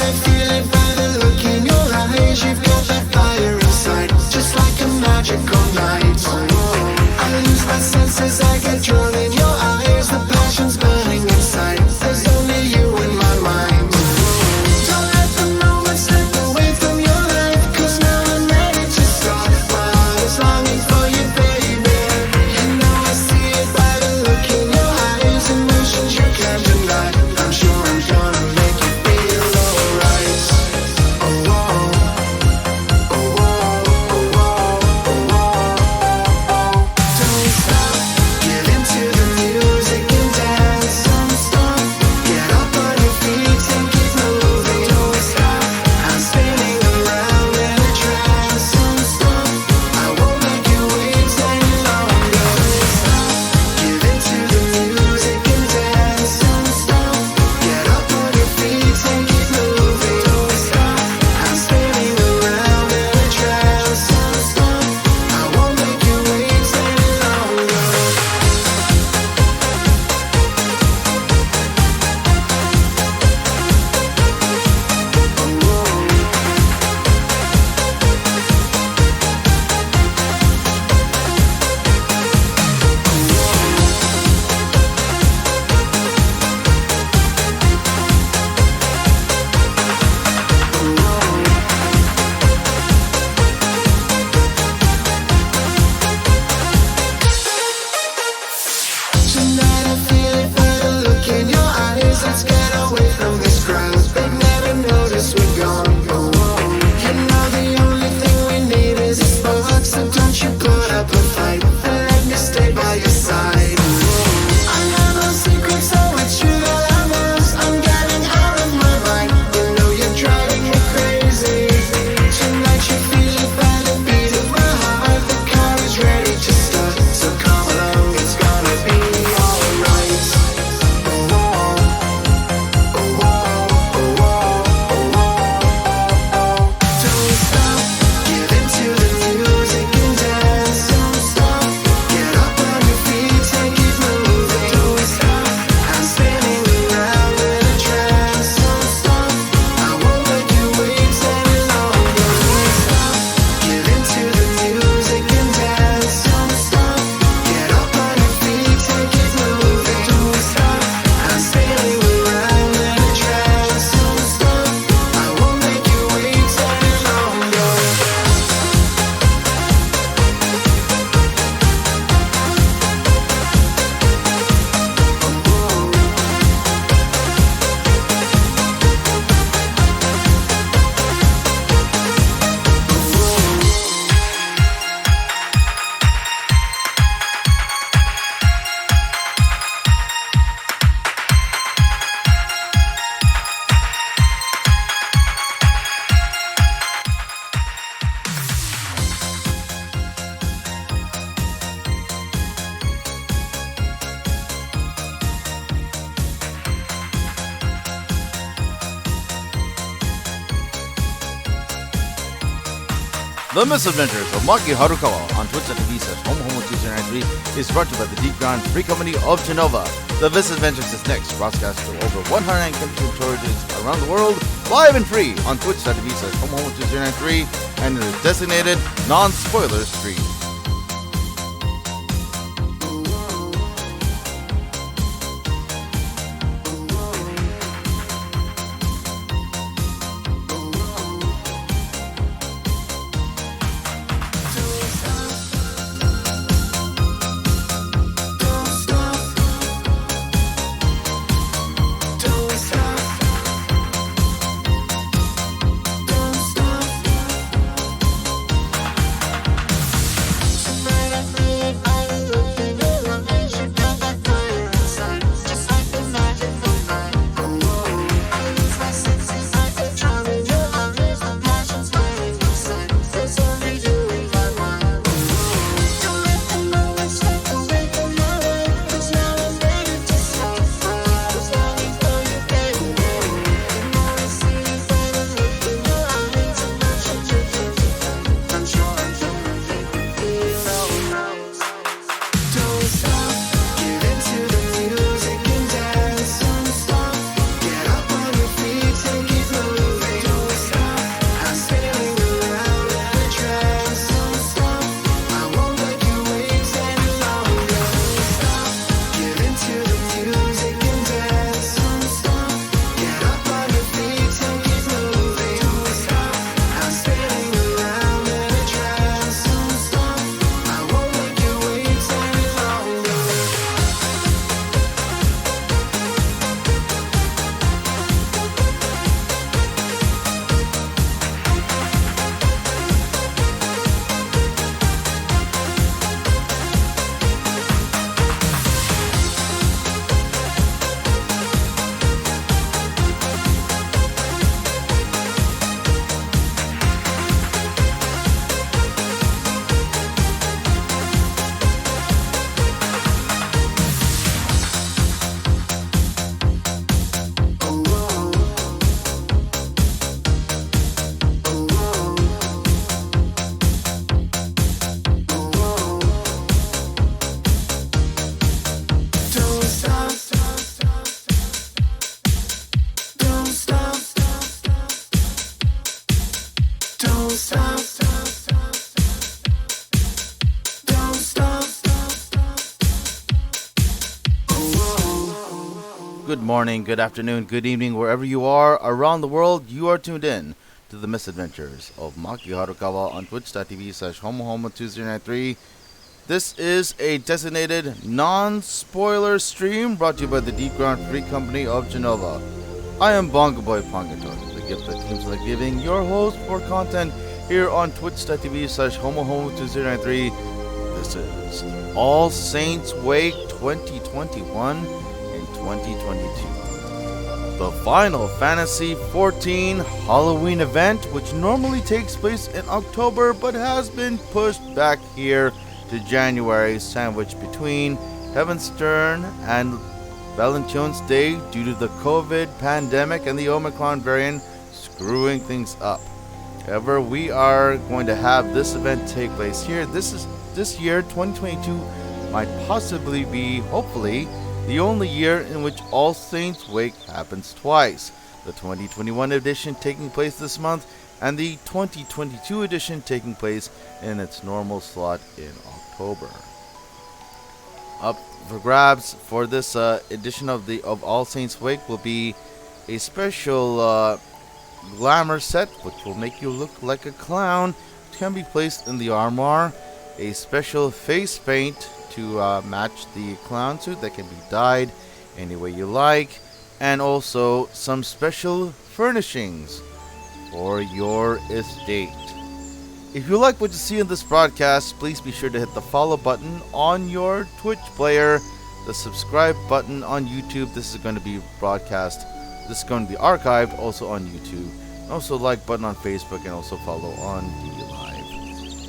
I feel it by the look in your eyes. You've got that fire inside, just like a magical night. I lose my senses, I get drawn in your eyes. The passion's burning inside, there's only you in my mind. Don't let the moment slip away from your life, 'cause now I'm ready to start. My heart is longing for you, baby. You know I see it by the look in your eyes. Emotions you can't deny. I'm sure I'm gonna make you feel alright. Oh, oh, oh, oh, oh, oh, oh. Don't stop, get into the music and dance. Don't stop, get up on your feet and keep moving. Don't stop, I'm spinning around in a trance. Don't stop, I won't make you wait any longer. Don't stop, get into the music and dance. Don't stop, get up on your feet and keep moving. Don't stop, I'm spinning around in a trance. Don't stop, I won't make you wait any longer. Tonight I feel it by the look in your eyes. Let's get away from this crowd. They've never noticed we're gone. You know the only thing we need is a spark. So don't you put up a fight and let me stay by your side. I have no secrets, so it's true that I'm lost. I'm getting out of my mind. You know you're driving me crazy. Tonight you feel it by the beat of my heart. The car is ready to start, so come along, it's gonna be alright. Oh, oh, oh, oh, oh, oh, oh. Don't stop, get into the music and dance. Don't stop, get up on your feet and keep moving. Don't stop, I'm spinning around in a trance. Don't stop, I won't make you wait any longer. Don't stop, get into the music and dance. Don't stop, get up on your feet and keep moving. Don't stop, I'm spinning around in a trance. Don't stop, I won't make you wait any longer. The Misadventures of Maki Harukawa on Twitch.tv/HomeHomo2093 is brought to you by the Deep Ground Free Company of Jenova. The Misadventures is next, broadcast to over 109 countries and territories around the world, live and free on Twitch.tv/HomeHomo2093, and it is designated non-spoiler stream. stop. Don't stop. Good morning, good afternoon, good evening, wherever you are around the world. You are tuned in to the misadventures of Maki Harukawa on twitch.tv/homohomo2093. This is a designated non-spoiler stream brought to you by the Deep Ground Free Company of Jenova. I am Bongo Boy Pongator, the gift that seems like giving, your host for content here on twitch.tv/homohomo2093. This is All Saints Wake 2021 and 2022. The Final Fantasy XIV Halloween event, which normally takes place in October but has been pushed back here to January, sandwiched between Heaven's Turn and Valentine's Day due to the COVID pandemic and the Omicron variant screwing things up. However, we are going to have this event take place here. This year, 2022, might possibly be, hopefully, the only year in which All Saints Wake happens twice. The 2021 edition taking place this month, and the 2022 edition taking place in its normal slot in October. Up for grabs for this edition of All Saints Wake will be a special glamour set, which will make you look like a clown. It can be placed in the armor. A special face paint to match the clown suit that can be dyed any way you like, and also some special furnishings for your estate. If you like what you see in this broadcast, please be sure to hit the follow button on your Twitch player, the subscribe button on YouTube. This is going to be broadcast, this is going to be archived also on YouTube, and also like button on Facebook, and also follow on DLive.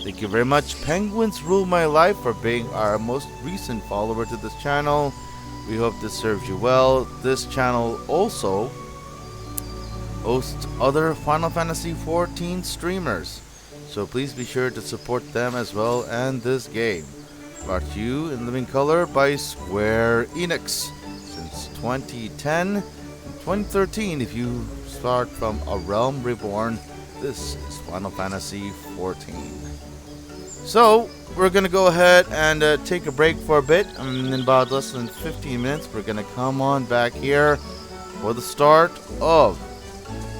Thank you very much, Penguins Rule My Life, for being our most recent follower to this channel. We hope this serves you well. This channel also hosts other Final Fantasy XIV streamers, so please be sure to support them as well and this game. Brought to you in living color by Square Enix since 2010 and 2013. If you start from A Realm Reborn, this is Final Fantasy XIV. So, we're going to go ahead and take a break for a bit, and in about less than 15 minutes, we're going to come on back here for the start of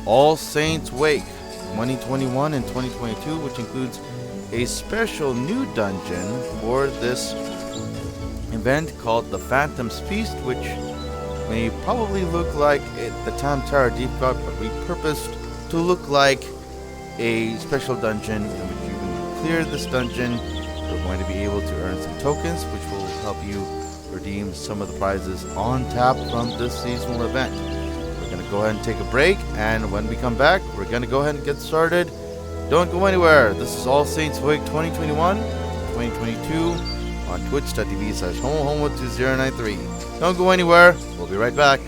All Saints Wake 2021 and 2022, which includes a special new dungeon for this event called the Phantom's Feast, which may probably look like the Tamtara Deep God, but repurposed to look like a special dungeon in which you can clear this dungeon. You're going to be able to earn some tokens, which will help you redeem some of the prizes on tap from this seasonal event. We're going to go ahead and take a break, and when we come back, we're going to go ahead and get started. Don't go anywhere. This is All Saints Wake 2021, 2022 on twitch.tv/homohomo2093. Don't go anywhere. We'll be right back.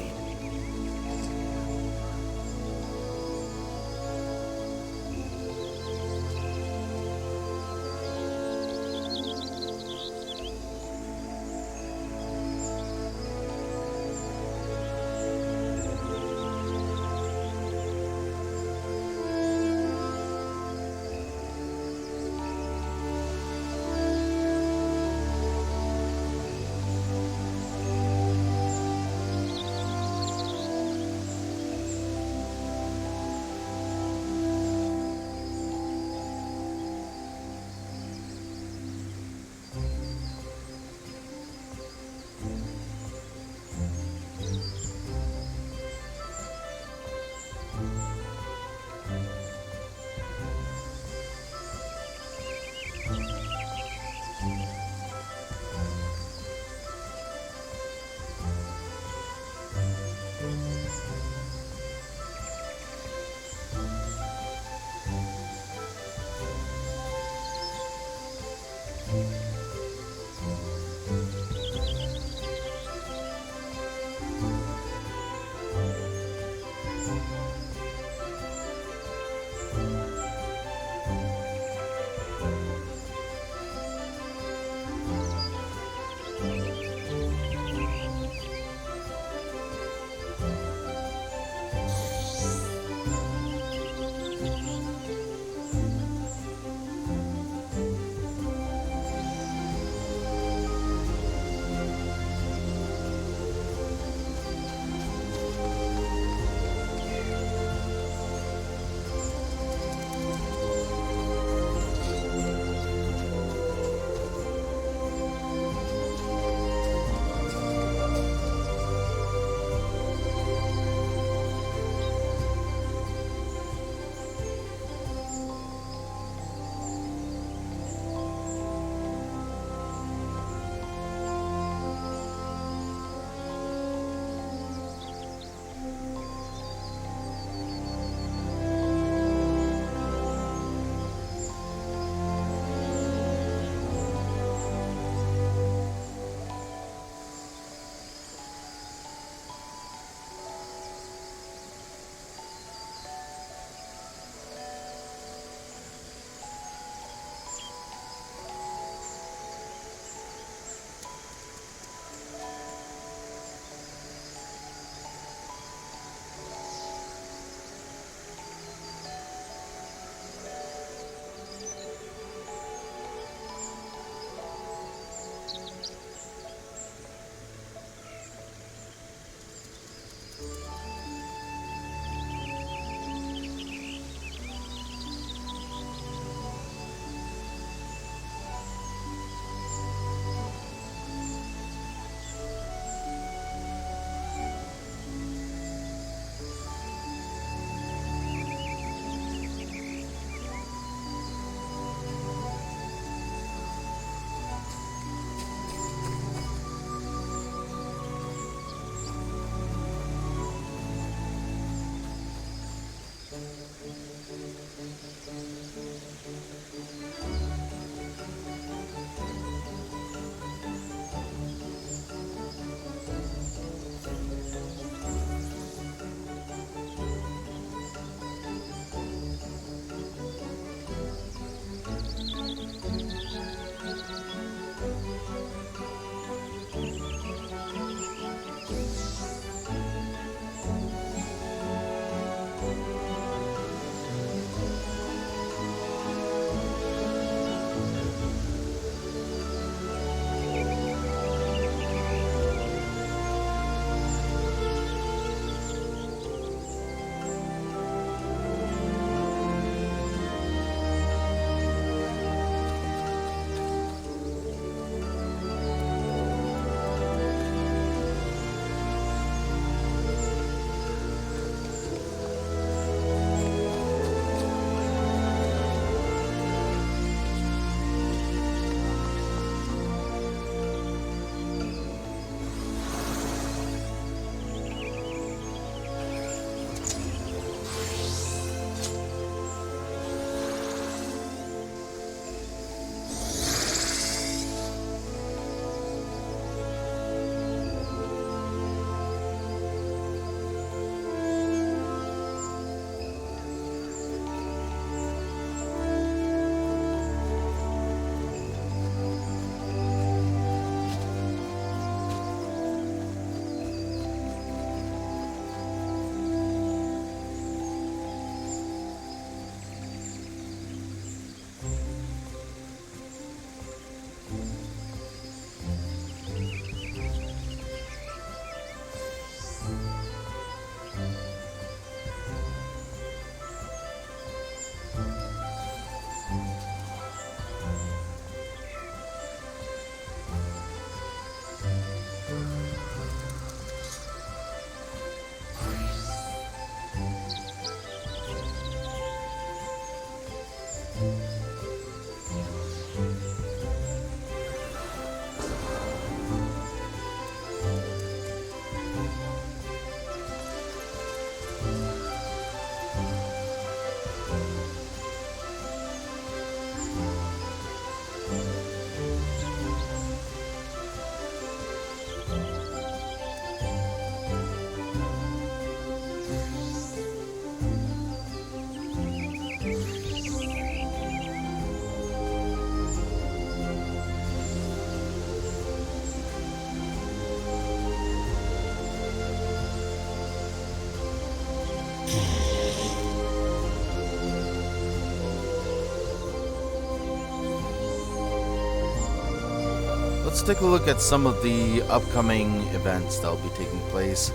let's take a look at some of the upcoming events that will be taking place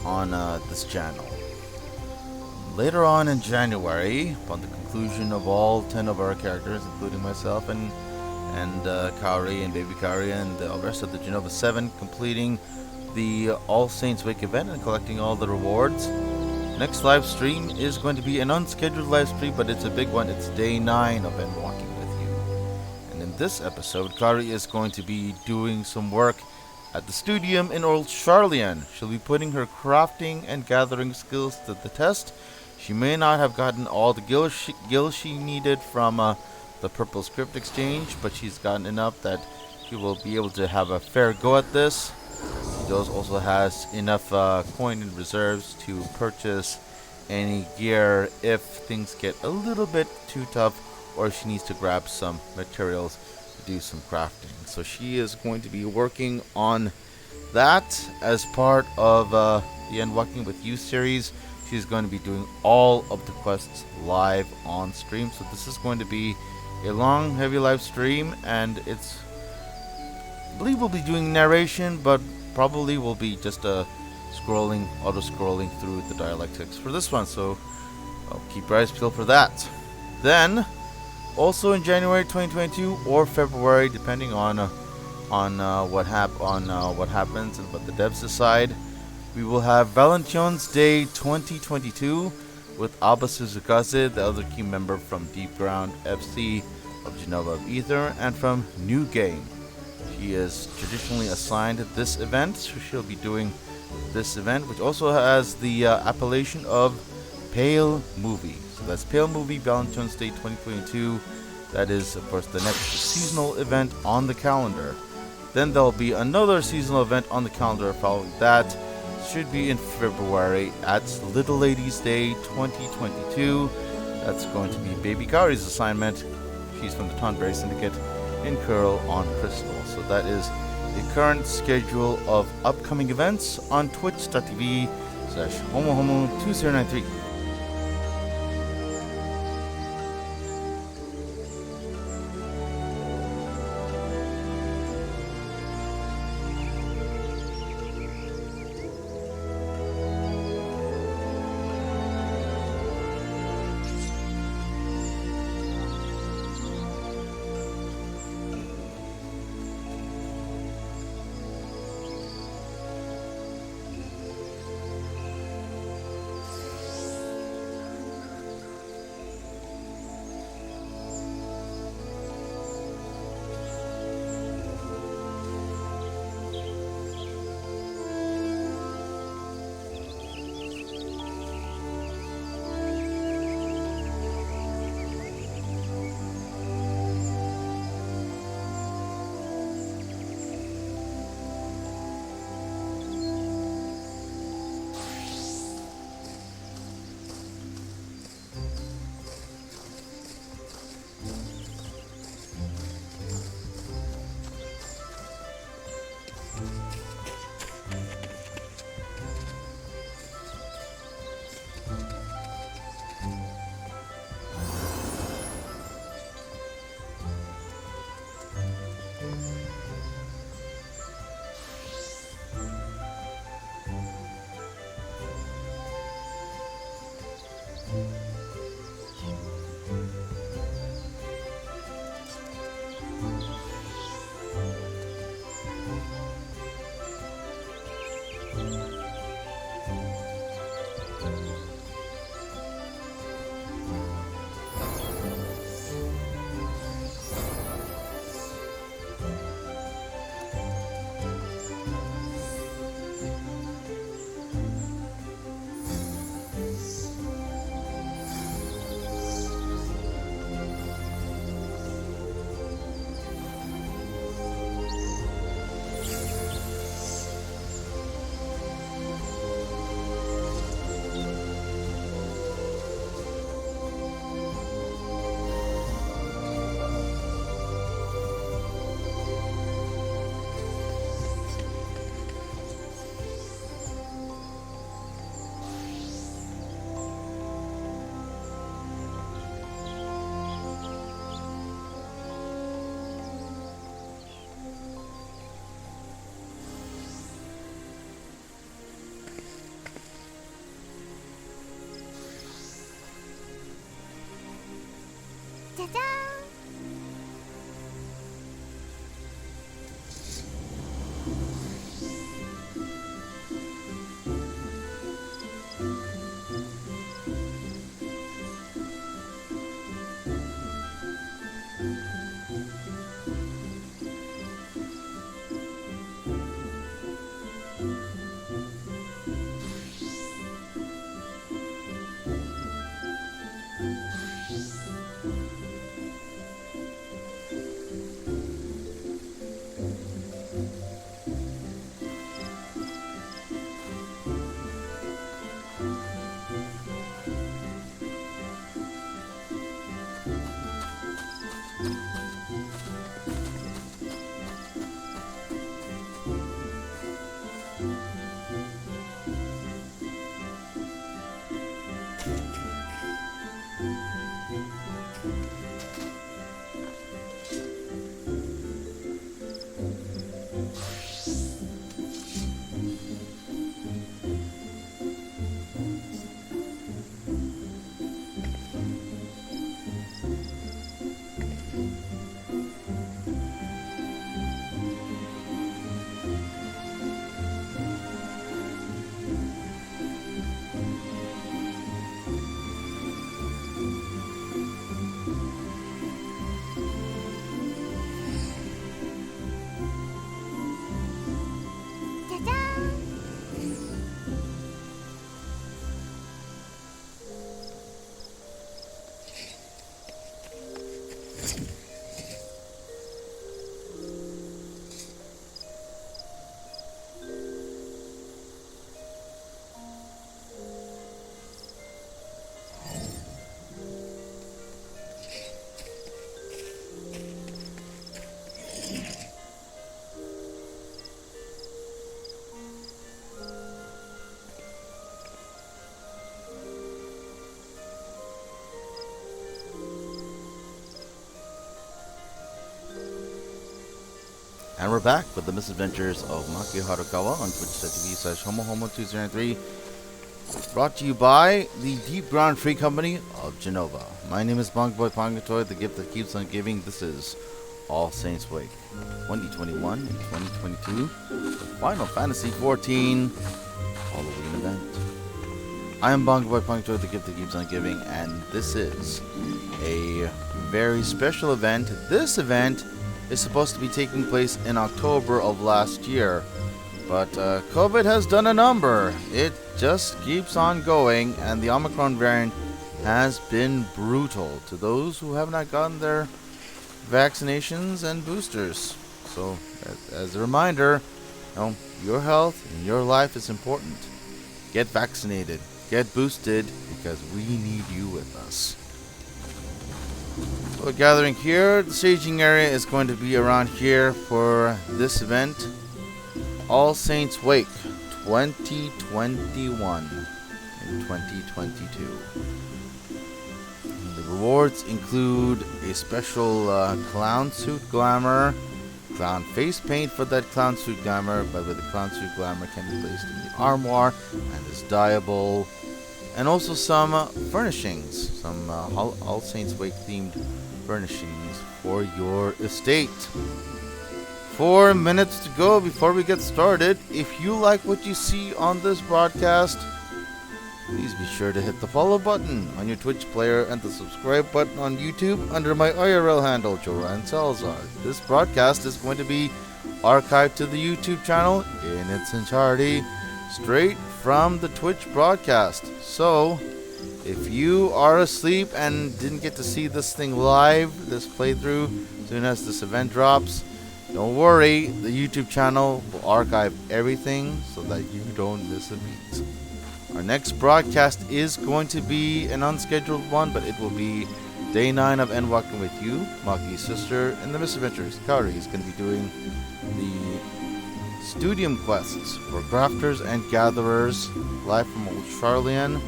on this channel. Later on in January, upon the conclusion of all 10 of our characters, including myself and Kaori and Baby Kaori and the rest of the Jenova 7, completing the All Saints Wake event and collecting all the rewards. Next live stream is going to be an unscheduled live stream, but it's a big one. It's day 9 of Endwalking with you. And in this episode, Kaori is going to be doing some work at the Studium in Old Charlian. She'll be putting her crafting and gathering skills to the test. She may not have gotten all the gills she needed from the Purple Script Exchange, but she's gotten enough that she will be able to have a fair go at this. She also has enough coin in reserves to purchase any gear if things get a little bit too tough, or she needs to grab some materials to do some crafting. So she is going to be working on that as part of the Endwalking with You series. She's going to be doing all of the quests live on stream. So this is going to be a long, heavy live stream, and I believe we'll be doing narration, but probably will be just auto-scrolling through the dialectics for this one. So I'll keep your eyes peeled for that. Then, also in January 2022 or February, depending on what happens and what the devs decide, we will have Valentine's Day 2022 with Aba Suzukaze, the other key member from Deep Ground FC of Jenova of Aether, and from New Game. She is traditionally assigned this event, so she'll be doing this event, which also has the appellation of Pale Movie. So that's Pale Movie Valentine's Day 2022. That is, of course, the next seasonal event on the calendar. Then there'll be another seasonal event on the calendar following that. Should be in February at Little Ladies Day 2022. That's going to be Baby Kaori's assignment. She's from the Tonberry Syndicate in Curl on Crystal. So that is the current schedule of upcoming events on twitch.tv/homohomo2093. And we're back with the misadventures of Maki Harukawa on twitch.tv/homohomo203, brought to you by the Deep Ground Free Company of Jenova. My name is Boy Pongatoy, the gift that keeps on giving. This is All Saints Wake 2021 and 2022, the Final Fantasy XIV Halloween event. I am Boy Pongatoy, the gift that keeps on giving, and this is a very special event. This event is supposed to be taking place in October of last year, but COVID has done a number. It just keeps on going, and the Omicron variant has been brutal to those who have not gotten their vaccinations and boosters. So, as a reminder, your health and your life is important. Get vaccinated, get boosted, because we need you with us. So, gathering here, the staging area is going to be around here for this event, All Saints Wake 2021 and 2022. The rewards include a special clown suit glamour, clown face paint for that clown suit glamour, by the way the clown suit glamour can be placed in the armoire and is dyeable, and also some furnishings, some All Saints Wake themed furnishings for your estate. 4 minutes to go before we get started. If you like what you see on this broadcast, please be sure to hit the follow button on your Twitch player and the subscribe button on YouTube under my IRL handle, Joran Salazar. This broadcast is going to be archived to the YouTube channel in its entirety, straight from the Twitch broadcast. So, if you are asleep and didn't get to see this thing live, this playthrough, as soon as this event drops, don't worry, the YouTube channel will archive everything so that you don't miss a beat. Our next broadcast is going to be an unscheduled one, but it will be Day 9 of ENDWALKER with you, Maki's sister, and the misadventures. Kaori is going to be doing the Studium quests for crafters and gatherers, live from Old Charlian.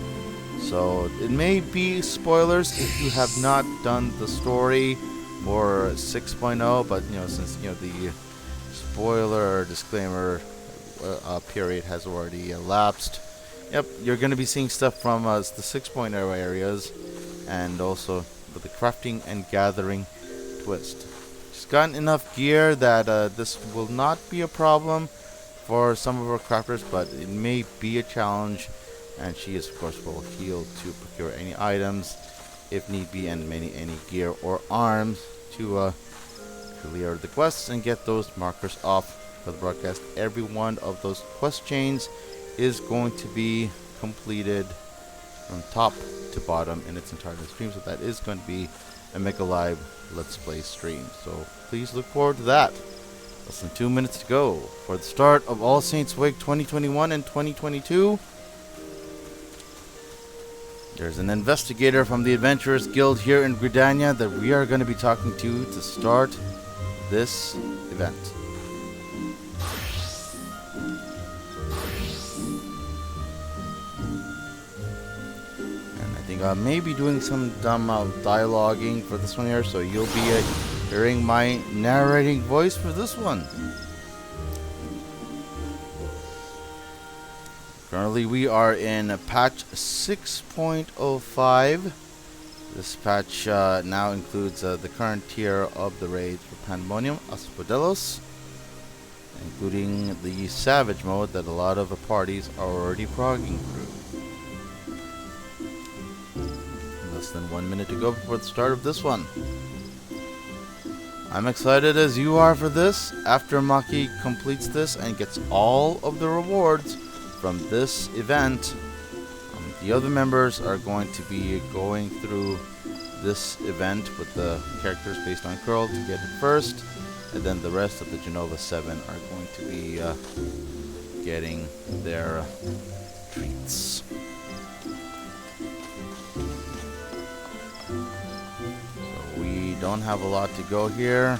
So it may be spoilers if you have not done the story for 6.0, but since the spoiler disclaimer period has already elapsed, yep, you're going to be seeing stuff from the 6.0 areas, and also with a crafting and gathering twist. She's gotten enough gear that this will not be a problem for some of our crafters, but it may be a challenge, and she is of course well healed to procure any items if need be, and any gear or arms to clear the quests and get those markers off for the broadcast. Every one of those quest chains is going to be completed from top to bottom in its entire stream, so that is going to be a Mega Live Let's Play stream, so please look forward to that. Less than 2 minutes to go for the start of All Saints Wake 2021 and 2022. There's an investigator from the Adventurers Guild here in Gridania that we are going to be talking to start this event. I may be doing some dumb dialoguing for this one here, so you'll be hearing my narrating voice for this one. Currently we are in patch 6.05. This patch now includes the current tier of the raids for Pandemonium, Aspodelos, including the Savage mode that a lot of the parties are already progging through. Less than 1 minute to go before the start of this one. I'm excited as you are for this. After Maki completes this and gets all of the rewards from this event, the other members are going to be going through this event with the characters based on Curl to get it first, and then the rest of the Jenova 7 are going to be getting their treats. Don't have a lot to go here.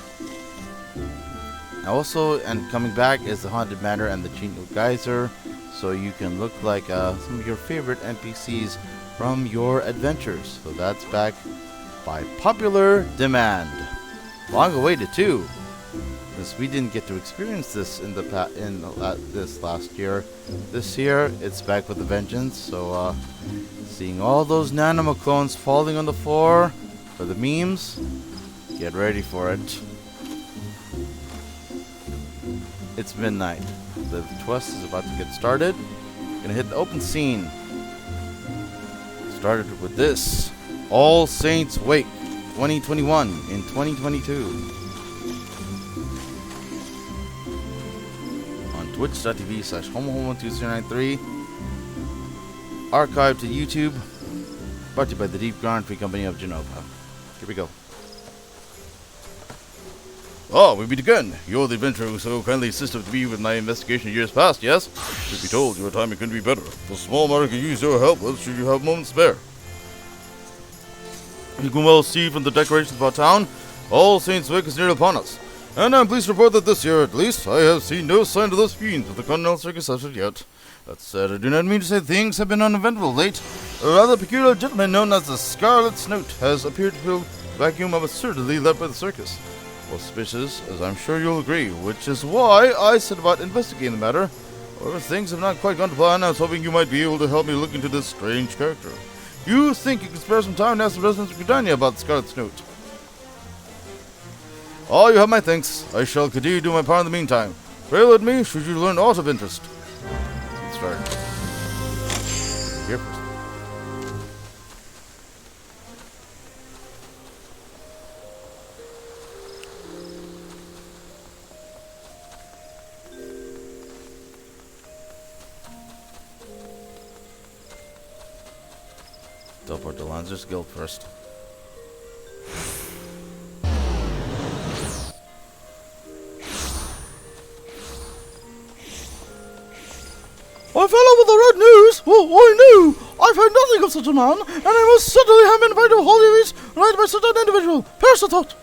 Also, and coming back is the Haunted Manor and the Chino Geyser, so you can look like some of your favorite NPCs from your adventures. So that's back by popular demand. Long awaited too, because we didn't get to experience this in this last year. This year it's back with a vengeance. So seeing all those Nanoma clones falling on the floor for the memes, get ready for it. It's midnight. The quest is about to get started. Gonna hit the open scene. Started with this All Saints Wake 2021 in 2022 on twitch.tv/homohomo2093. Archived to YouTube. Brought to you by the Deep Grand Free Company of Jenova. Here we go. We meet again. You're the adventurer who so kindly assisted me with my investigation years past, yes? Truth be told, your timing couldn't be better. The small matter could use your help, should you have moments spare. You can well see from the decorations of our town, All Saints Wake is nearly upon us. And I'm pleased to report that this year, at least, I have seen no sign of those fiends of the Continental Circus as of yet. That said, I do not mean to say things have been uneventful of late. A rather peculiar gentleman known as the Scarlet Snout has appeared to fill the vacuum of absurdity left by the circus. Auspicious, as I'm sure you'll agree, which is why I set about investigating the matter. However, things have not quite gone to plan. I was hoping you might be able to help me look into this strange character. You think you can spare some time and ask the residents of Gridania about the Scarlet Snout? Oh, you have my thanks. I shall continue to do my part in the meantime. Pray let me, should you learn aught of interest. Let's start. Here first. Teleport to Lanzer's Guild first. My fellow with the red news? Oh, I knew! I've heard nothing of such a man, and I most certainly have been invited to Holy Weeks right by such an individual. Perish the thought!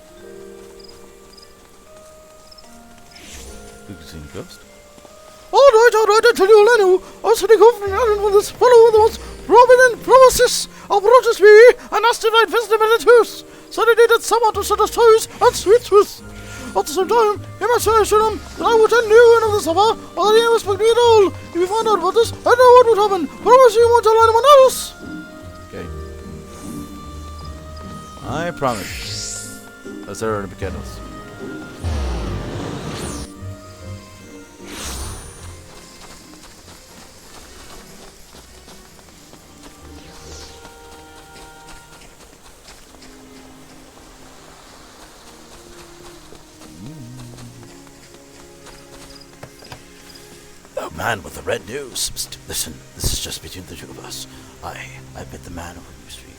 You can see a ghost. Alright, I tell you, Lenu. I was sitting home from Ireland when this fellow with the most prominent promises approaches me and asked if I'd visit him at his house. Said he needed someone to set his toys and sweets with. At the same time, he must say to them that I would tell no one of the supper, or that he must speak to me at all. If you find out about this, I know what would happen. Promise you won't tell anyone else. Okay. I promise. Let's hear the pequeños. The man with the red nose. Listen, this is just between the two of us. I met the man of whom you speak.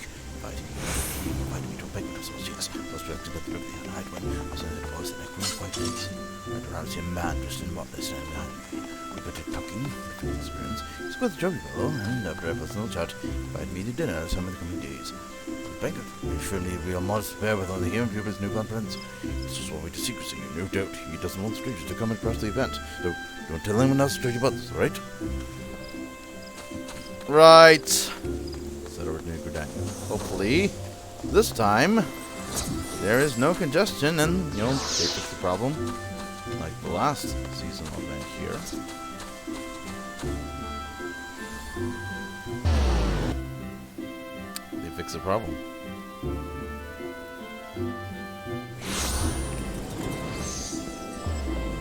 He invited me to a banquet of sorts, yes. I was directed at the river the other night when I was in the boys and I couldn't quite face. Right around a man dressed in modest and behind me. We got to talking, different experience. He's quite a jolly fellow, and after a personal chat, he invited me to dinner some of the coming days. The banquet, surely a real modest affair with only him for his new conference. This is always to secrecy, and no doubt he doesn't want strangers to come across the event. So don't tell anyone else to about this, alright? Right. Said our new Daniel. Hopefully, this time, there is no congestion and, they fix the problem. Like the last seasonal event here. They fix the problem.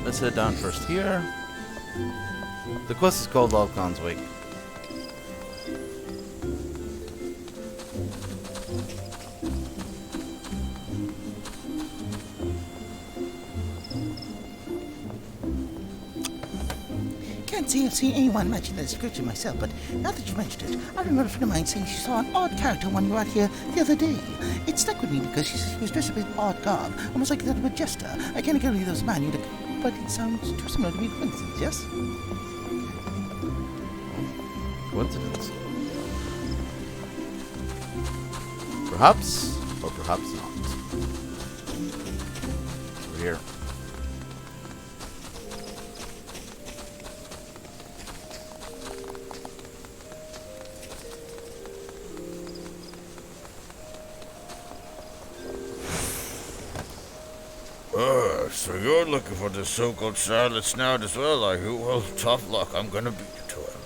Let's head down first here. The quest is called Alcon's Wake. Can't say I've seen anyone matching the description myself, but now that you mentioned it, I remember a friend of mine saying she saw an odd character when you were out here the other day. It stuck with me because she was dressed up in odd garb, almost like that of a jester. I can't agree with those man you look, but it sounds too similar to be a coincidence, yes? Coincidence. Perhaps, or perhaps not. We're here. So you're looking for this so-called Charlotte Snout as well, are you? Well, tough luck, I'm gonna beat you to him.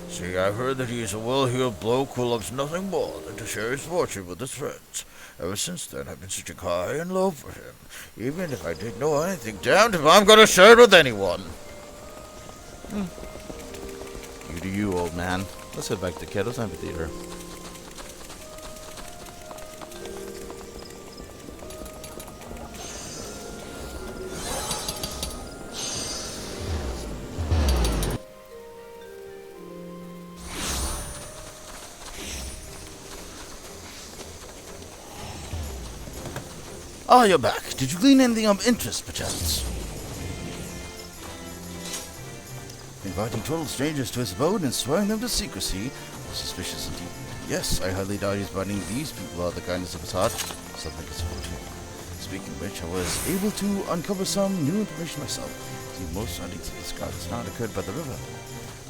See, I've heard that he's a well-heeled bloke who loves nothing more than to share his fortune with his friends. Ever since then, I've been searching high and low for him. Even if I didn't know anything, damned if I'm gonna share it with anyone. You do you, old man. Let's head back to Keto's Amphitheater. Oh, you're back. Did you glean anything of interest, perchance? Inviting total strangers to his abode and swearing them to secrecy was suspicious indeed. Yes, I hardly doubt he's finding these people out of the kindness of his heart. Something is afoot. Speaking of which, I was able to uncover some new information myself. See, most sightings of the Scarlet Snout occurred by the river.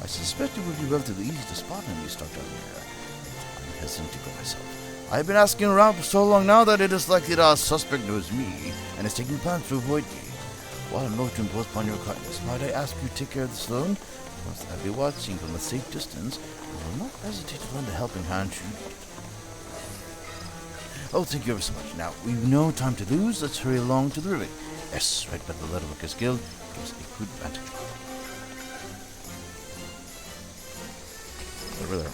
I suspect it would be relatively easy to spot him if you stuck down there. I'm hesitant to go myself. I've been asking around for so long now that it is likely that our suspect knows me and is taking plans to avoid me. While I'm not to impose upon your kindness, might I ask you to take care of this alone? Once I'll be watching from a safe distance, and will not hesitate to lend a helping hand should you need it. Oh, thank you ever so much. Now, we've no time to lose. Let's hurry along to the river. Yes, right by the Leatherworkers Guild. Gives a good vantage point. Over there.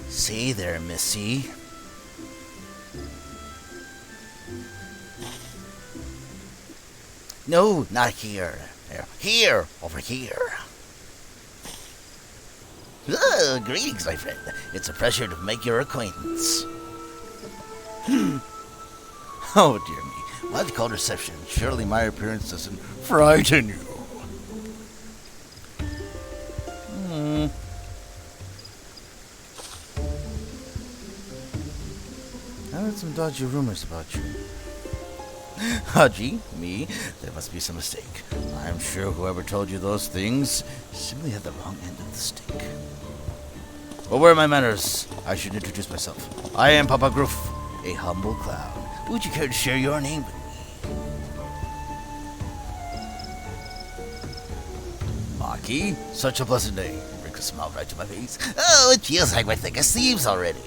Say there, Missy. No, not here. Here, over here. Greetings, my friend. It's a pleasure to make your acquaintance. Oh, dear me. What cold reception. Surely my appearance doesn't frighten you. I heard some dodgy rumors about you. Haji, me, there must be some mistake. I'm sure whoever told you those things simply had the wrong end of the stick. But where are my manners? I should introduce myself. I am Papa Groof, a humble clown. Would you care to share your name with me? Maki, such a pleasant name. Brings a smile right to my face. Oh, it feels like we're thick as thieves already.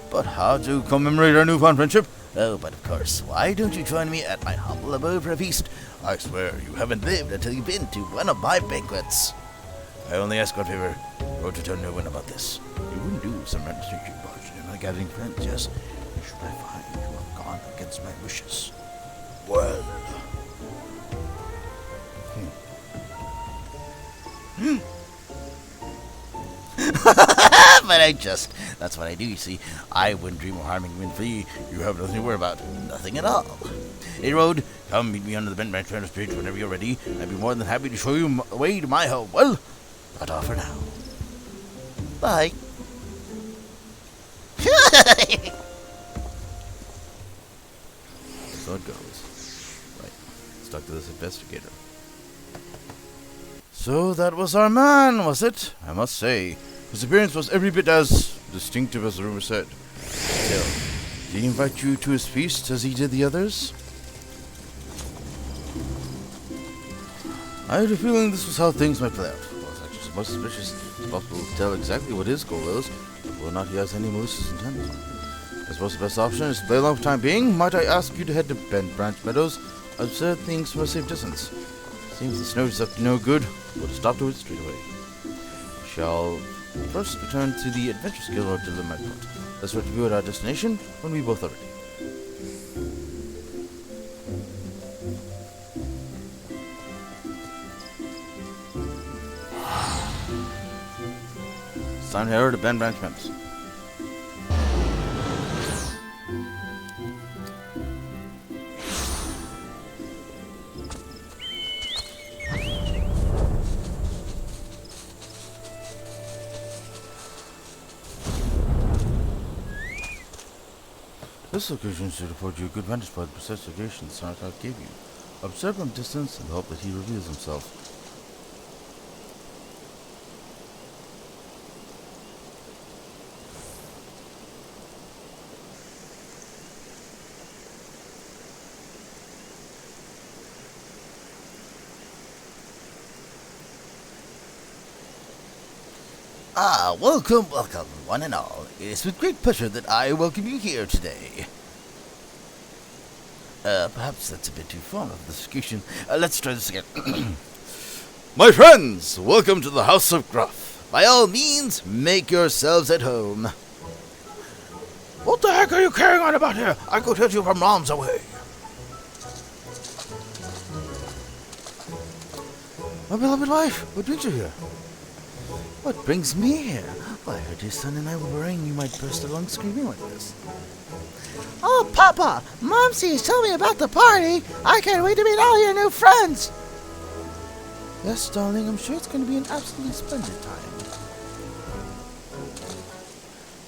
But how to commemorate our newfound friendship? Oh, but of course, why don't you join me at my humble abode for a feast? I swear, you haven't lived until you've been to one of my banquets. I only ask one favor, or to tell no one about this. You wouldn't do some administration barge in my gathering friends, yes? Should I find you have gone against my wishes? Well... But that's what I do, you see. I wouldn't dream of harming you for you. You have nothing to worry about. Nothing at all. Hey, Road, come meet me under the Bent Branch Trailers Bridge whenever you're ready. I'd be more than happy to show you the way to my home. Well, that's all for now. Bye. So it goes. Right. Let's talk to this investigator. So that was our man, was it? I must say, his appearance was every bit as distinctive as the rumor said. Still, did he invite you to his feast as he did the others? I had a feeling this was how things might play out. Well, it's actually most suspicious it's possible to tell exactly what his goal is, whether or not he has any malicious intent. I suppose the best option is to play along for the time being. Might I ask you to head to Bent Branch Meadows, observe things from a safe distance? Seems the snow is up to no good. We'll stop to it straight away. We shall first return to the Adventurers Guild or to the Magport. Let's review at our destination when we both are ready. It's time to head over to Bent Branch Meadows. This location should afford you a good vantage point of the precise location the Sarnath gave you. Observe from distance and hope that he reveals himself. Welcome, one and all. It is with great pleasure that I welcome you here today. Perhaps that's a bit too formal of this occasion. Let's try this again. My friends, welcome to the House of Gruff. By all means, make yourselves at home. What the heck are you carrying on about here? I could hit you from arms away. My beloved wife, what brings you here? What brings me here? Well, I heard your son and I were worrying you might burst along screaming like this. Oh, Papa! Momsy told me about the party! I can't wait to meet all your new friends! Yes, darling, I'm sure it's going to be an absolutely splendid time.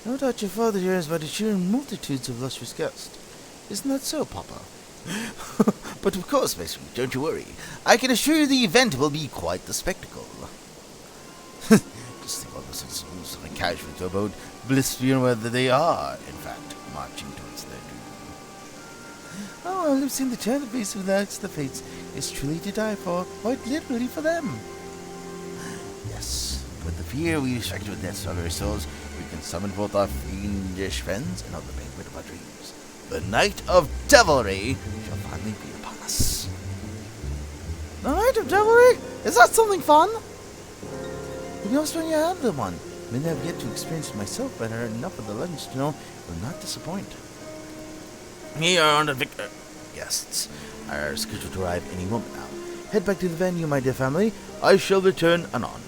No doubt your father here has invited sheer multitudes of lustrous guests. Isn't that so, Papa? But of course, my sweet, don't you worry. I can assure you the event will be quite the spectacle. Just think of those exclusively casually to abode, blissful whether they are, in fact, marching towards their doom. Oh, well, I've seen the turn of face relax the fates is truly to die for, quite literally for them. Yes, with the fear we extract with deaths of our souls, we can summon forth our fiendish friends and hold the banquet of our dreams. The night of devilry shall finally be upon us. The night of devilry? Is that something fun? To be honest, when you have the one, I may have yet to experience it myself, but I heard enough of the legends to know it will not disappoint. Here are the guests. Are scheduled to arrive any moment now. Head back to the venue, my dear family. I shall return anon.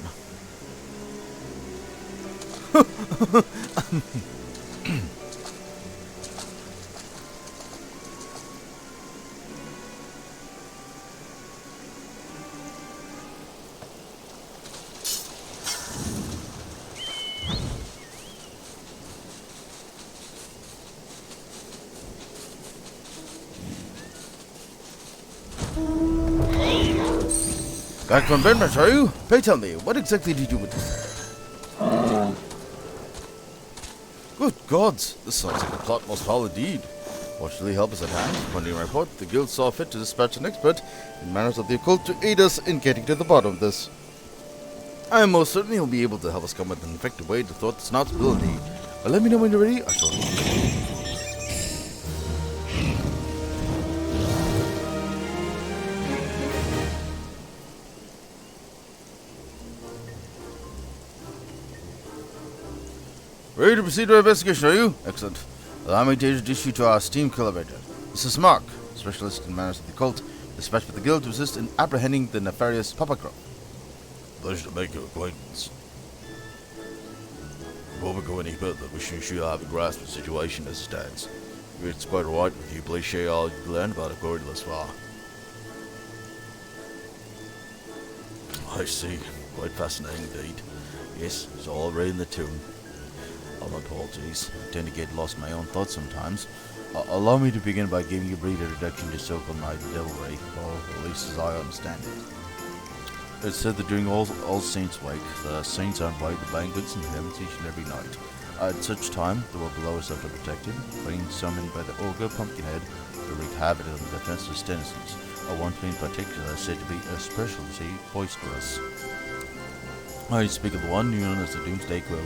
Back from Bedmatch, are you? Pray tell me, what exactly did you witness? Good gods, this sounds like a plot most foul indeed. Fortunately, help is at hand. According to my report, the guild saw fit to dispatch an expert in matters of the occult to aid us in getting to the bottom of this. I am most certainly will be able to help us come with an effective way to thwart the snout's ability. But let me know when you're ready. I shall leave you. Ready to proceed with our investigation, are you? Excellent. Allow me to introduce you to our esteemed collaborator. This is Mark, specialist in matters of the occult, dispatched with the guild to assist in apprehending the nefarious Papa Crow. Pleasure to make your acquaintance. Before we go any further, we should ensure I have a grasp of the situation as it stands. If it's quite alright with you, please share all you've learned about the corridor thus far. I see. Quite fascinating indeed. Yes, it's all right in the tune. Oh, my apologies. I tend to get lost in my own thoughts sometimes. Allow me to begin by giving you a brief introduction to so-called Night of Devilry, or at least as I understand it. It's said that during All Saints' Wake, the saints are invited to banquets in heaven each and every night. At such time, the world below is left unprotected, being summoned by the ogre Pumpkinhead to wreak havoc on the defenseless denizens. One in particular is said to be especially boisterous. I speak of the one known as the Doomsday Crow.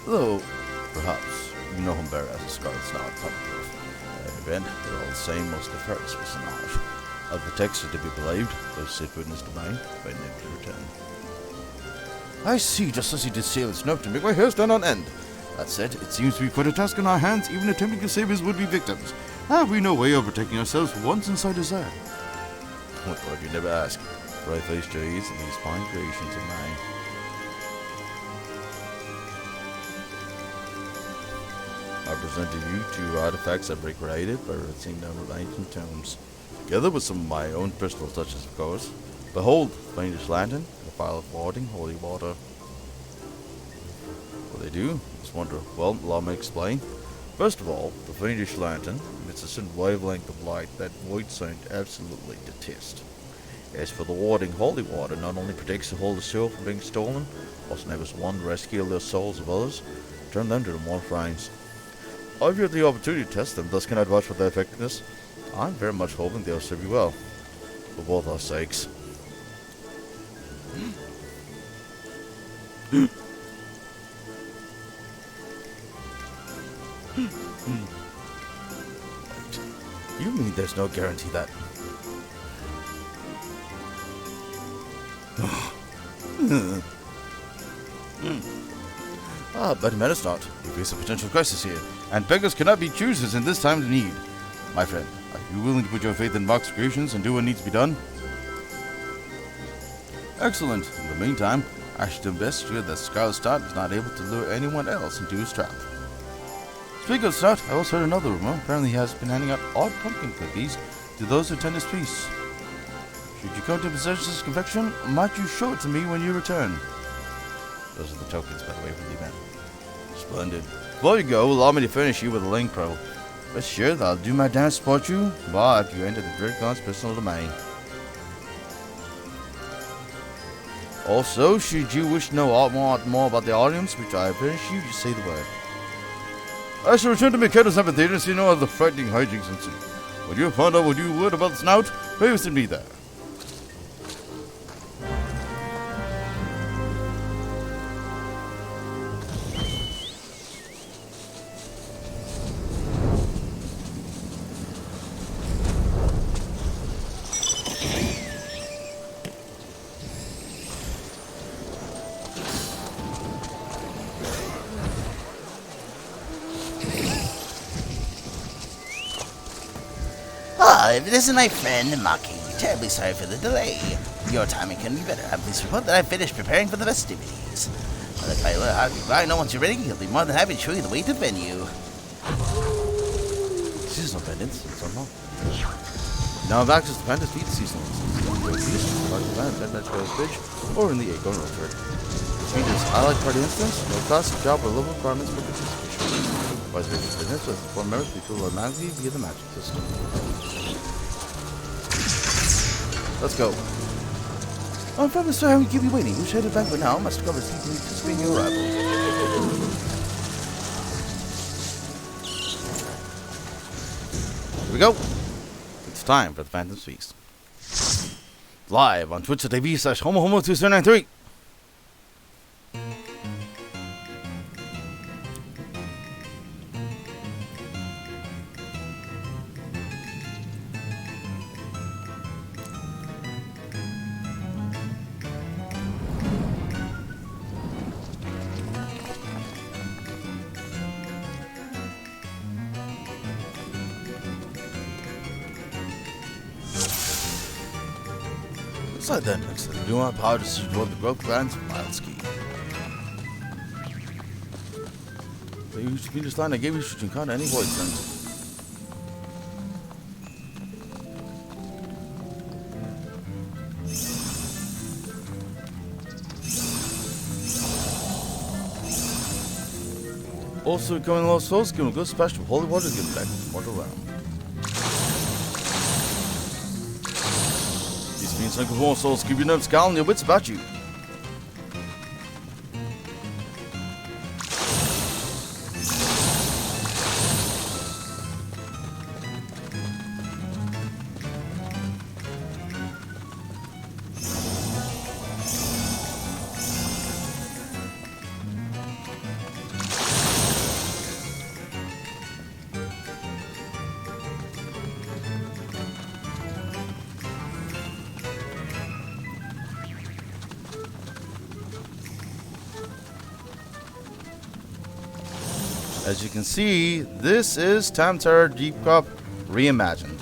Though, perhaps, you know him better as a Scarlet Snout Pumpkin. In any event, they're all the same, most nefarious personage. Of the text are to be believed, those safe witness domain, by name to return. I see, just as he did sail its note to make my hair stand on end. That said, it seems to be quite a task on our hands, even attempting to save his would-be victims. Have we no way of protecting ourselves once inside his eye? What would you never ask? Bright-faced trees and these fine creations of mine. I present to you two artifacts I've recreated by rinsing them with ancient tombs, together with some of my own personal touches, of course. Behold, the Fiendish Lantern, and a phial of warding holy water. What they do? Just wonder. Well, allow me to explain. First of all, the Fiendish Lantern emits a certain wavelength of light that void saint absolutely detest. As for the warding holy water, not only protects the holy soul from being stolen, also enables one to rescue the souls of others, turn them to the more frames. I've had the opportunity to test them, thus cannot vouch for their effectiveness. I'm very much hoping they'll serve you well, for both our sakes. You mean there's no guarantee that... but matters not. We face a potential crisis here, and beggars cannot be choosers in this time of need. My friend, are you willing to put your faith in Mark's creations and do what needs to be done? Excellent. In the meantime, I should investigate that Scarlet Snout is not able to lure anyone else into his trap. Speaking of Snout, I also heard another rumor. Apparently he has been handing out odd pumpkin cookies to those who attend his feasts. Should you come to possess this confection, might you show it to me when you return? Those are the tokens, by the way, for the event. Splendid. Before you go, allow me to furnish you with a link pro. Rest assured that I'll do my damnedest to support you, but you enter the Great God's personal domain. Also, should you wish to know more about the audience which I have furnished you, just say the word. I shall return to Mikado's amphitheater so you know how the frightening hijinks ensue. When you find out what you would about the Snout, please send me there. This is my friend, Maki. Terribly sorry for the delay. Your timing couldn't be better. I'm pleased to report that I've finished preparing for the festivities. I know once you're ready, he'll be more than happy to show you the way to the venue. Seasonal pendants, it's unlocked. Now have access to Fantasy seasonal page or in the Acorn Orchard. Features highlight party instance, no classic job or level requirements for participation. Reservation business with four members be filled automatically via the magic system. Let's go. I'm probably sorry to keep you waiting. We should head back, but now must cover secretly to screen your arrival. Here we go. It's time for the Phantom Feast. Live on twitch.tv/homohomo2093. Inside that next to the do not power to see toward the growth glands wild ski. They used to be this line I gave you should encounter any void sense. Also becoming lost souls, give them a good splash of holy water to give them back to the mortal realm. These fiends like more souls keep your nerves calm and your wits about you. As you can see, this is Tamtar Deep Cup reimagined.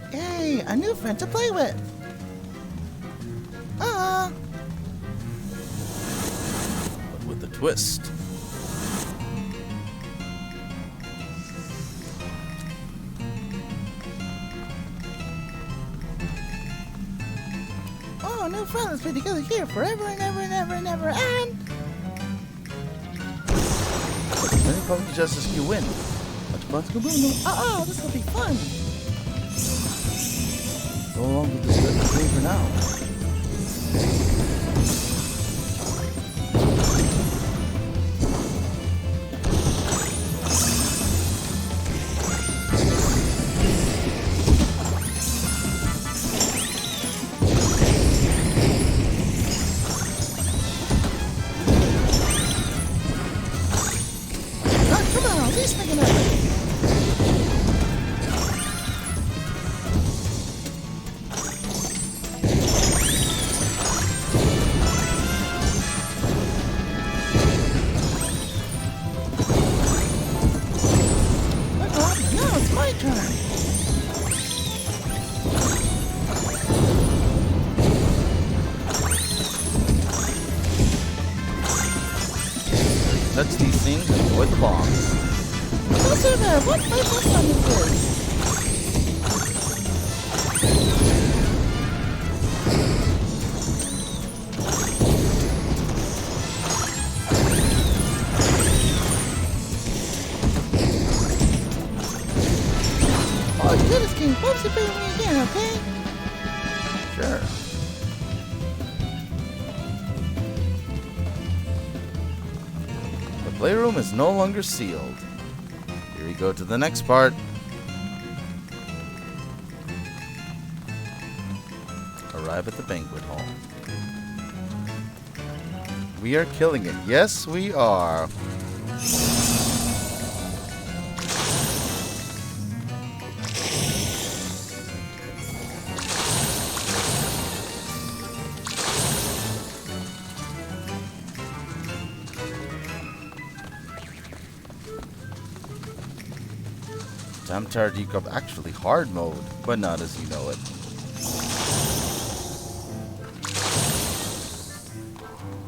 Hey, a new friend to play with. But with a twist. Oh, new friend, let's be together here forever and ever and ever and ever and... Many public justice you win. Much fun to go. This will be fun. Go along with this little thing for now. Come on, please make an effort. Now it's my turn. Touch these things and avoid the bombs. What's in there? What my first one is this? Oh, you did this, King. Folks, you beat me again, okay? Sure. The playroom is no longer sealed. Here we go to the next part. Arrive at the banquet hall. We are killing it. Yes, we are. Tamtar Deep Cup actually hard mode, but not as you know it.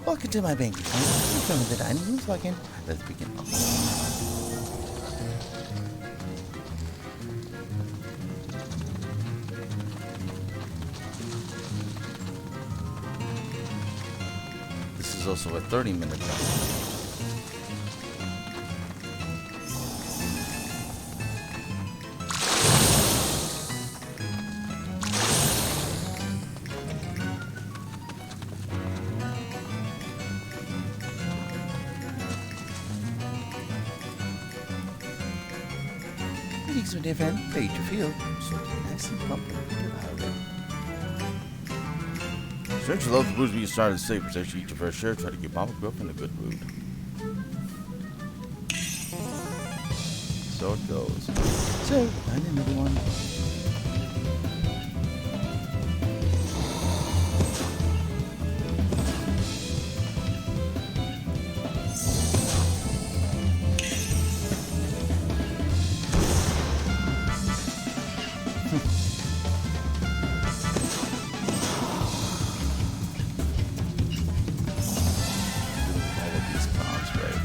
Welcome to my banquet. Please come to the dining room so I can... Let's begin. This is also a 30-minute jump. These are different, ready to feel so nice and plump and devoured. Since you love the blues, we started to say, protect you eat your fair share, try to get mama growth in a good mood. So it goes. So, find another one. All of these clowns, right?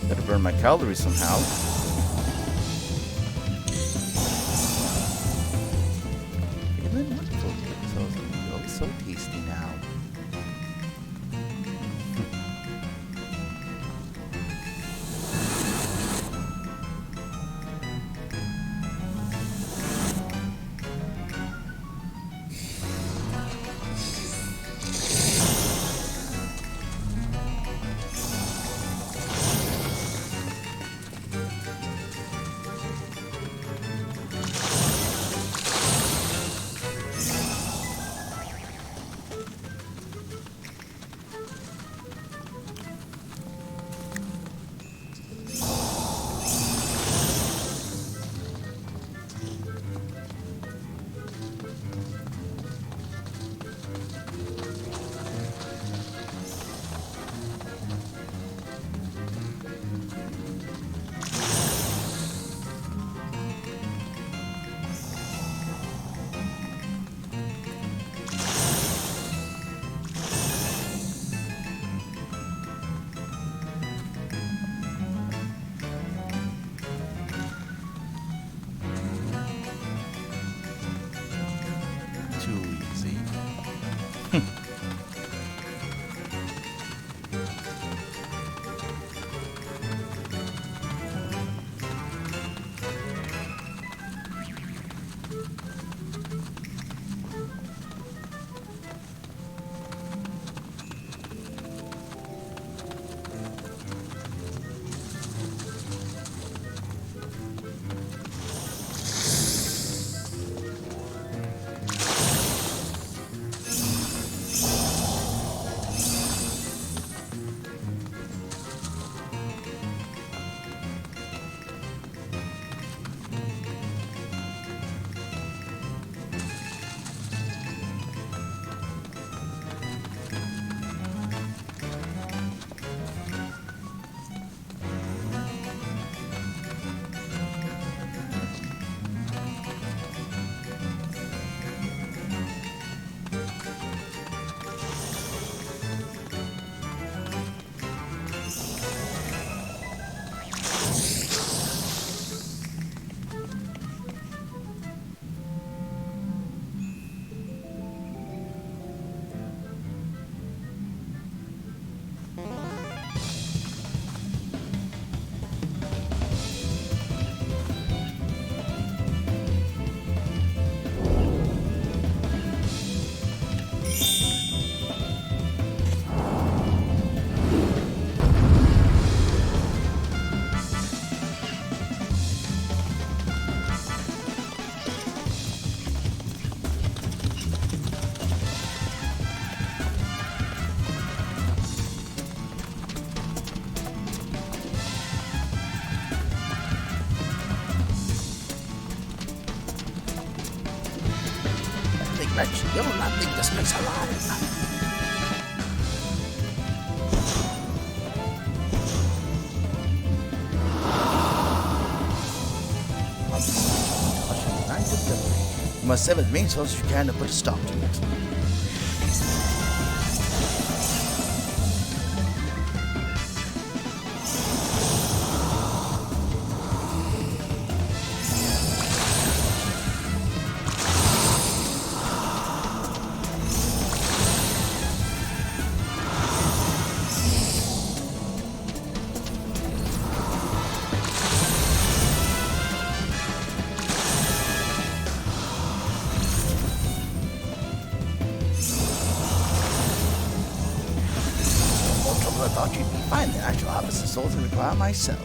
Gotta burn my calories somehow. Feeling wonderful. So tasty now. Too easy. wretch, you'll not leave this place alive. You must sever the main source if you can to put a stop to it. I thought you'd be fine then. I shall harvest the souls and require myself.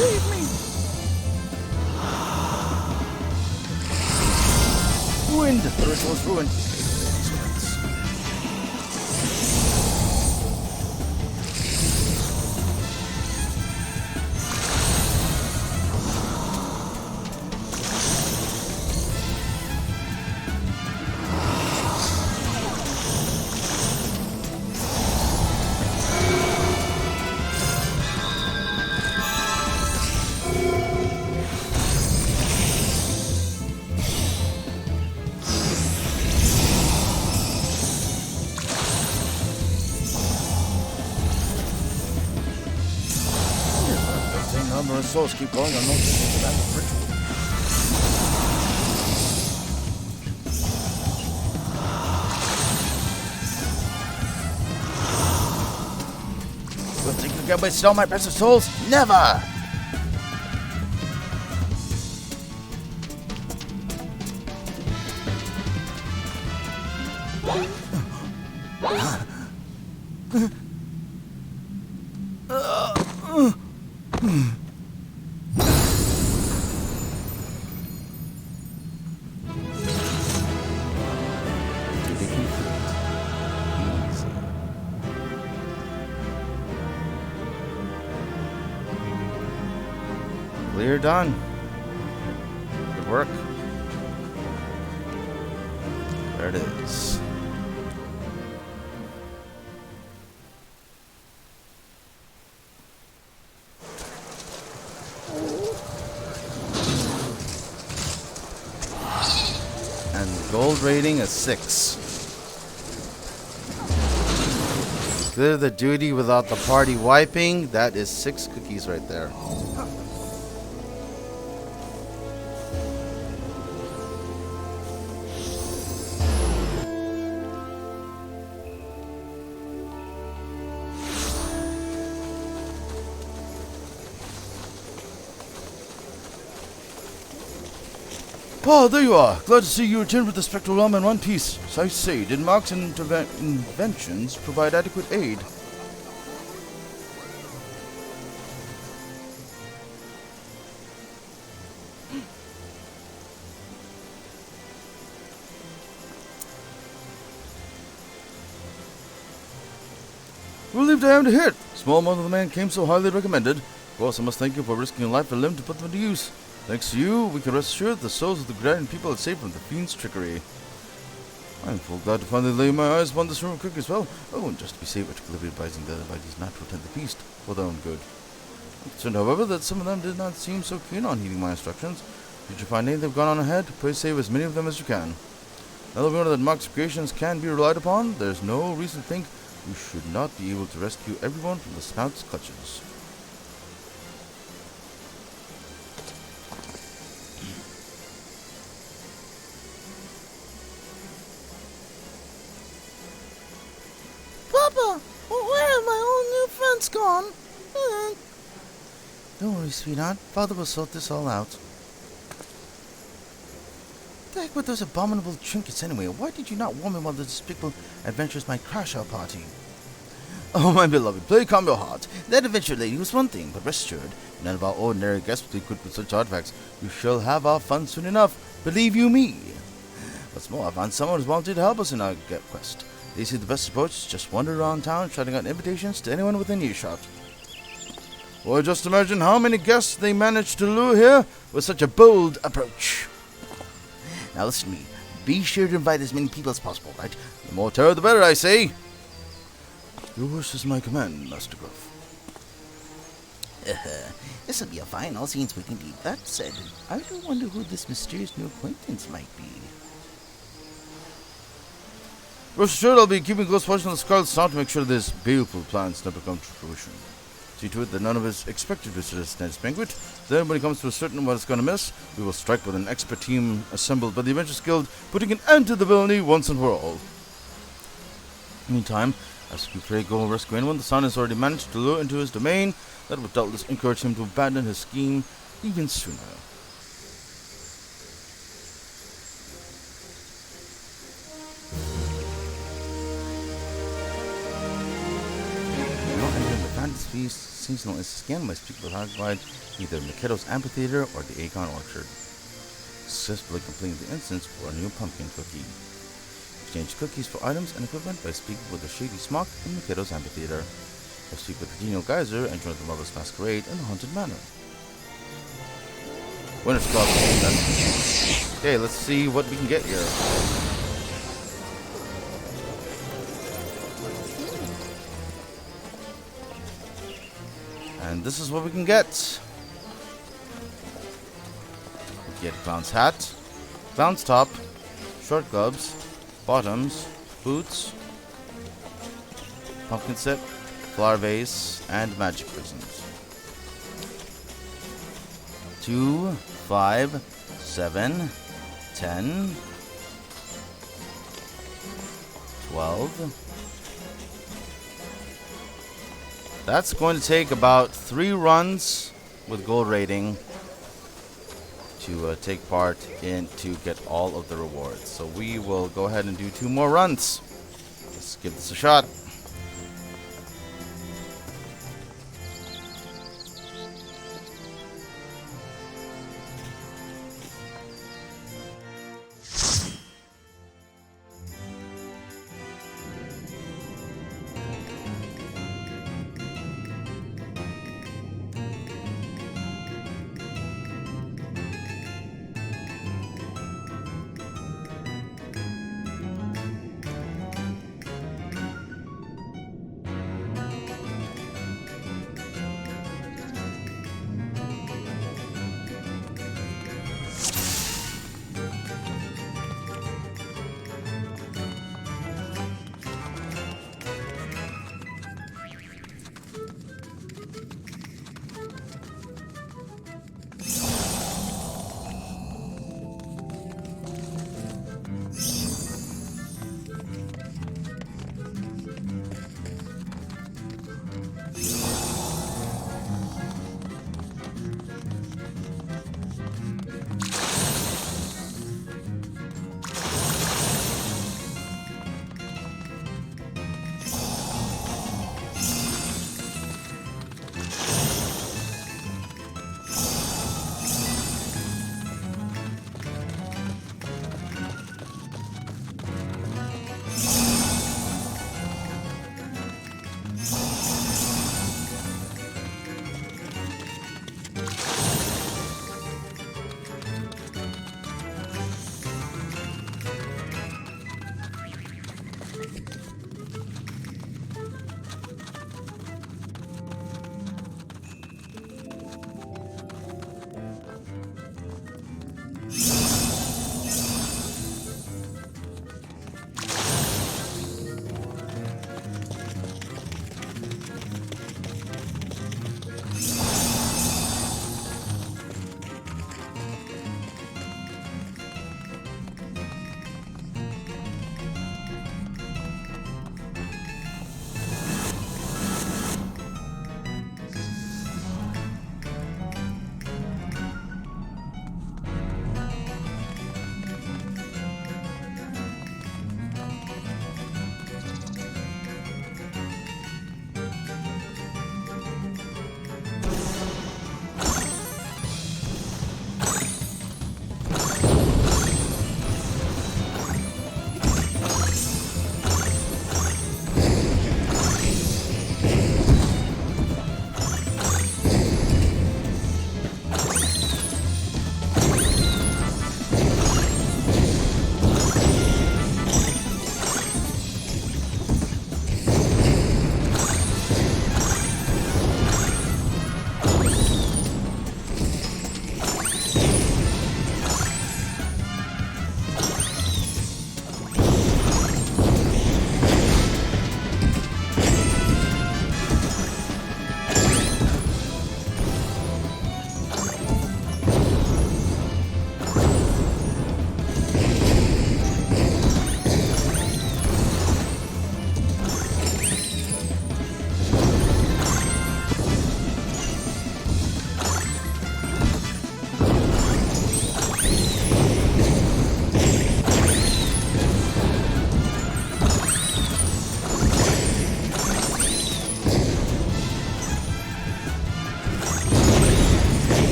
Save me! Ruined! The ritual's ruined. Numerous souls keep going on those to that ritual. You think you can waste all my precious souls? Never! Clear done. Good work. There it is. And gold rating is 6. Clear the duty without the party wiping. That is 6 cookies right there. Oh, there you are. Glad to see you returned with the Spectral Realm in one piece. As I say, did Mark's inventions provide adequate aid? Relieved I am to hear it. Small amount of the man came so highly recommended. Of course, I must thank you for risking your life and limb to put them into use. Thanks to you, we can rest assured the souls of the Guardian people are safe from the fiend's trickery. I am full glad to finally lay my eyes upon this room quick as well. Oh, and just to be safe, I took liberty advising the other bodies not to attend the feast, for their own good. I'm concerned, however, that some of them did not seem so keen on heeding my instructions. Should you find any that have gone on ahead, please save as many of them as you can. Now that we know that Mark's creations can be relied upon, there's no reason to think we should not be able to rescue everyone from the Spout's clutches. Papa, where have my old new friends gone? Don't worry, sweetheart. Father will sort this all out. The heck with those abominable trinkets anyway? Why did you not warn me while the despicable adventurers might crash our party? Oh, my beloved, play calm your heart. That adventure lady was one thing, but rest assured, none of our ordinary guests will be equipped with such artifacts. We shall have our fun soon enough. Believe you me. What's more, I found someone who's volunteered to help us in our quest. They say the best approach is just wander around town, shouting out invitations to anyone within earshot. Well, just imagine how many guests they managed to lure here with such a bold approach. Now listen to me. Be sure to invite as many people as possible, right? The more terror, the better, I say. Yours is my command, Master Gruff. This'll be a fine all-scenes week indeed. That said, I do wonder who this mysterious new acquaintance might be. Rest assured, I'll be keeping close watch on the Scarlet Snout to make sure this baleful plans never come to fruition. See to it that none of his expected visitors attend his banquet. Then, when it comes to ascertain what it's going to miss, we will strike with an expert team assembled by the Adventurers Guild, putting an end to the villainy once and for all. Meantime, as we pray go rescue anyone the Sun has already managed to lure into his domain, that would doubtless encourage him to abandon his scheme even sooner. Now entering the Fantasy seasonal scan, my speak with Harukawa, either Mikado's Amphitheater or the Aegon Orchard. Successfully completing the instance for a new pumpkin cookie. Exchange cookies for items and equipment by speaking with the Shady Smock in Mikado's Amphitheater. Or speak with the Genial Geyser and join the Marvelous Masquerade in the Haunted Manor. Winner's Club. Okay, let's see what we can get here. And this is what we can get. We get Clown's Hat, Clown's Top, Short Gloves, Bottoms, Boots, Pumpkin Set, Flower Vase, and Magic Prisms. 2, 5, 7, 10, 12. That's going to take about 3 runs with gold rating to take part in to get all of the rewards. So we will go ahead and do 2 more runs. Let's give this a shot.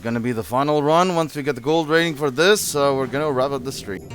gonna be the final run. Once we get the gold rating for this, we're gonna wrap up the stream.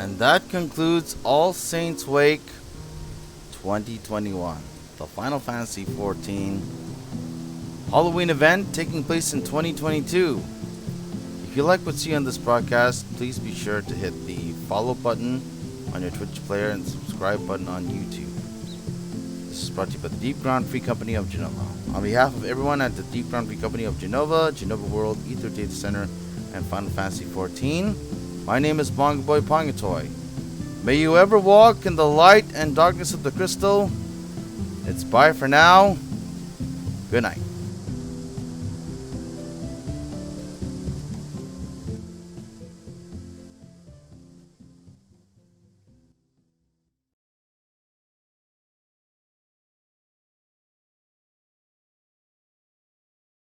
And that concludes All Saints Wake 2021, the Final Fantasy XIV Halloween event taking place in 2022. If you like what you see on this broadcast, please be sure to hit the follow button on your Twitch player and subscribe button on YouTube. This is brought to you by the Deep Ground Free Company of Jenova. On behalf of everyone at the Deep Ground Free Company of Jenova, Jenova World, Aether Data Center, and Final Fantasy XIV, my name is Bongo Boy Pongatoy. May you ever walk in the light and darkness of the crystal. It's bye for now. Good night.